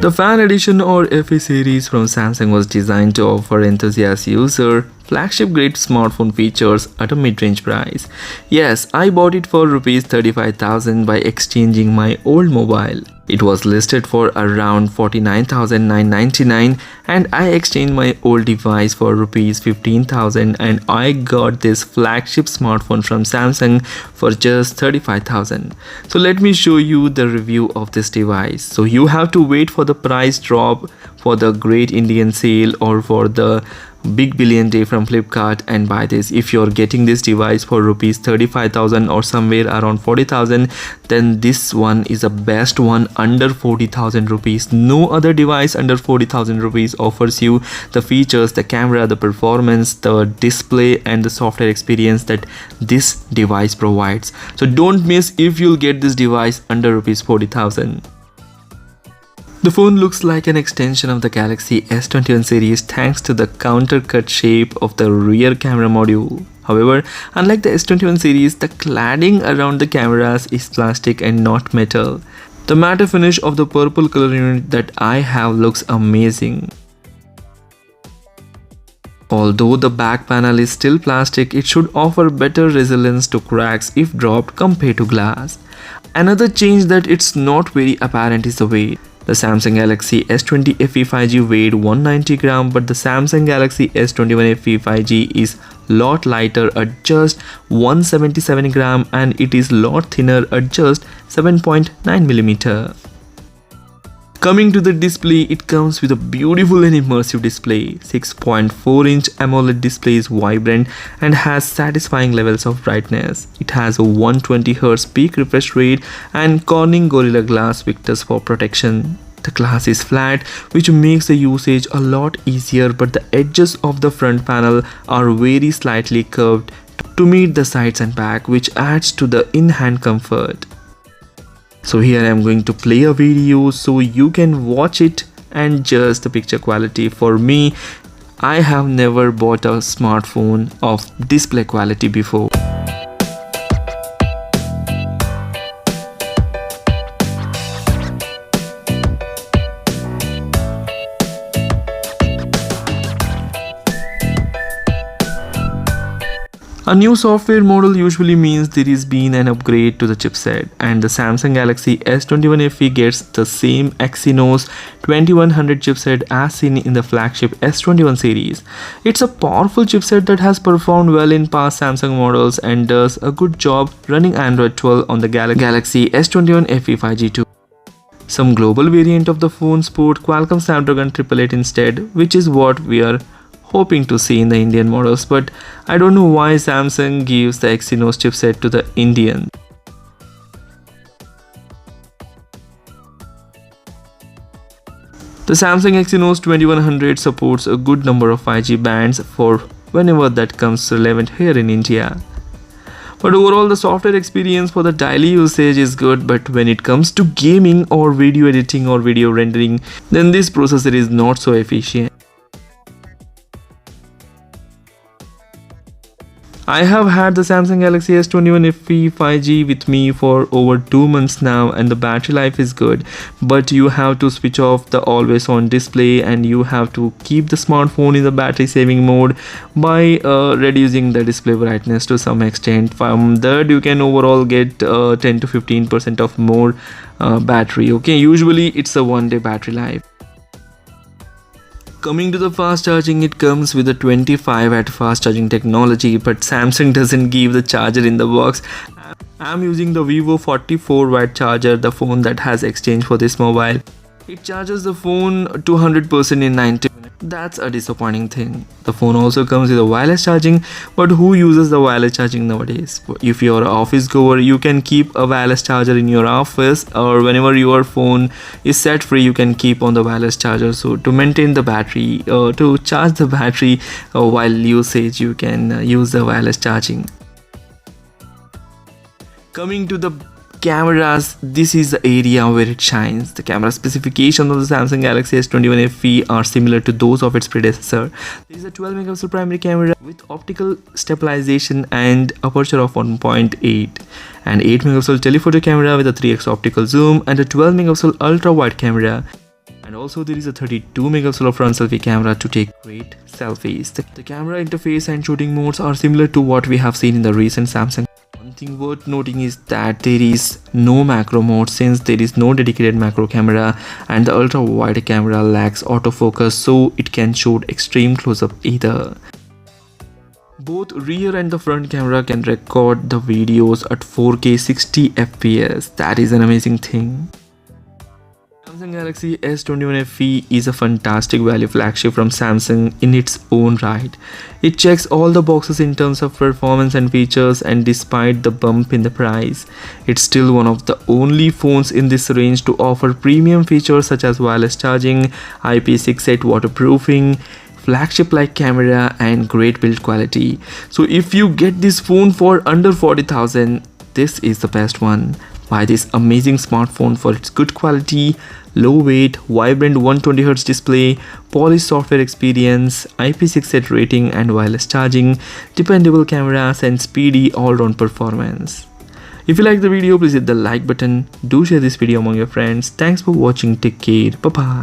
The Fan Edition or FE series from Samsung was designed to offer enthusiast user flagship grade smartphone features at a mid-range price. Yes, I bought it for Rs 35,000 by exchanging my old mobile. It was listed for around 49,999 and I exchanged my old device for Rs 15,000 and I got this flagship smartphone from Samsung for just 35,000. So let me show you the review of this device. So you have to wait for the price drop for the Great Indian Sale or for the Big Billion Day from Flipkart and buy this. If you're getting this device for Rs 35,000 or somewhere around 40,000, then this one is the best one under 40,000 rupees. No other device under 40,000 rupees offers you the features, the camera, the performance, the display and the software experience that this device provides. So don't miss if you'll get this device under Rs 40,000. The phone looks like an extension of the Galaxy S21 series thanks to the counter-cut shape of the rear camera module. However, unlike the S21 series, the cladding around the cameras is plastic and not metal. The matte finish of the purple color unit that I have looks amazing. Although the back panel is still plastic, it should offer better resilience to cracks if dropped compared to glass. Another change that it's not very apparent is the weight. The Samsung Galaxy S20 FE 5G weighed 190 grams, but the Samsung Galaxy S21 FE 5G is lot lighter at just 177 grams and it is lot thinner at just 7.9 mm. Coming to the display, it comes with a beautiful and immersive display. 6.4-inch AMOLED display is vibrant and has satisfying levels of brightness. It has a 120Hz peak refresh rate and Corning Gorilla Glass Victus for protection. The glass is flat, which makes the usage a lot easier, but the edges of the front panel are very slightly curved to meet the sides and back, which adds to the in-hand comfort. So here I am going to play a video so you can watch it and judge the picture quality. For me, I have never bought a smartphone of display quality before. A new software model usually means there is been an upgrade to the chipset, and the Samsung Galaxy S21 FE gets the same Exynos 2100 chipset as seen in the flagship S21 series. It's a powerful chipset that has performed well in past Samsung models and does a good job running Android 12 on the Galaxy S21 FE 5G too. Some global variant of the phone sport Qualcomm Snapdragon 888 instead, which is what we are hoping to see in the Indian models, but I don't know why Samsung gives the Exynos chipset to the Indian. The Samsung Exynos 2100 supports a good number of 5G bands for whenever that comes relevant here in India. But overall, the software experience for the daily usage is good, but when it comes to gaming or video editing or video rendering, then this processor is not so efficient. I have had the Samsung Galaxy S21 FE 5G with me for over 2 months now and the battery life is good, but you have to switch off the always on display and you have to keep the smartphone in the battery saving mode by reducing the display brightness to some extent. From that you can overall get 10 to 15% of more battery. Okay, usually it's a 1-day battery life. Coming to the fast charging, it comes with a 25W fast charging technology, but Samsung doesn't give the charger in the box. I'm using the Vivo 44W charger, the phone that has exchange for this mobile. It charges the phone to 100% in 90 minutes. That's a disappointing thing. The phone also comes with a wireless charging, but who uses the wireless charging nowadays? If you're an office goer, you can keep a wireless charger in your office, or whenever your phone is set free, you can keep on the wireless charger. So to maintain the battery, to charge the battery while usage, you can use the wireless charging. Coming to the cameras, this is the area where it shines. The camera specifications of the Samsung Galaxy S21 FE are similar to those of its predecessor. There is a 12 megapixel primary camera with optical stabilization and aperture of 1.8, and 8 megapixel telephoto camera with a 3x optical zoom, and a 12 megapixel ultra wide camera. And And also there is a 32 megapixel front selfie camera to take great selfies. The camera interface and shooting modes are similar to what we have seen in the recent Samsung. One thing worth noting is that there is no macro mode, since there is no dedicated macro camera, and the ultra wide camera lacks autofocus, so it can shoot extreme close-up either. Both rear and the front camera can record the videos at 4K 60 FPS. That is an amazing thing. Samsung Galaxy S21 FE is a fantastic value flagship from Samsung in its own right. It checks all the boxes in terms of performance and features, and despite the bump in the price, it's still one of the only phones in this range to offer premium features such as wireless charging, IP68 waterproofing, flagship-like camera, and great build quality. So if you get this phone for under 40,000, this is the best one. Buy this amazing smartphone for its good quality, low weight, vibrant 120Hz display, polished software experience, IP68 rating and wireless charging, dependable cameras, and speedy all-round performance. If you like the video, please hit the like button. Do share this video among your friends. Thanks for watching. Take care. Bye bye.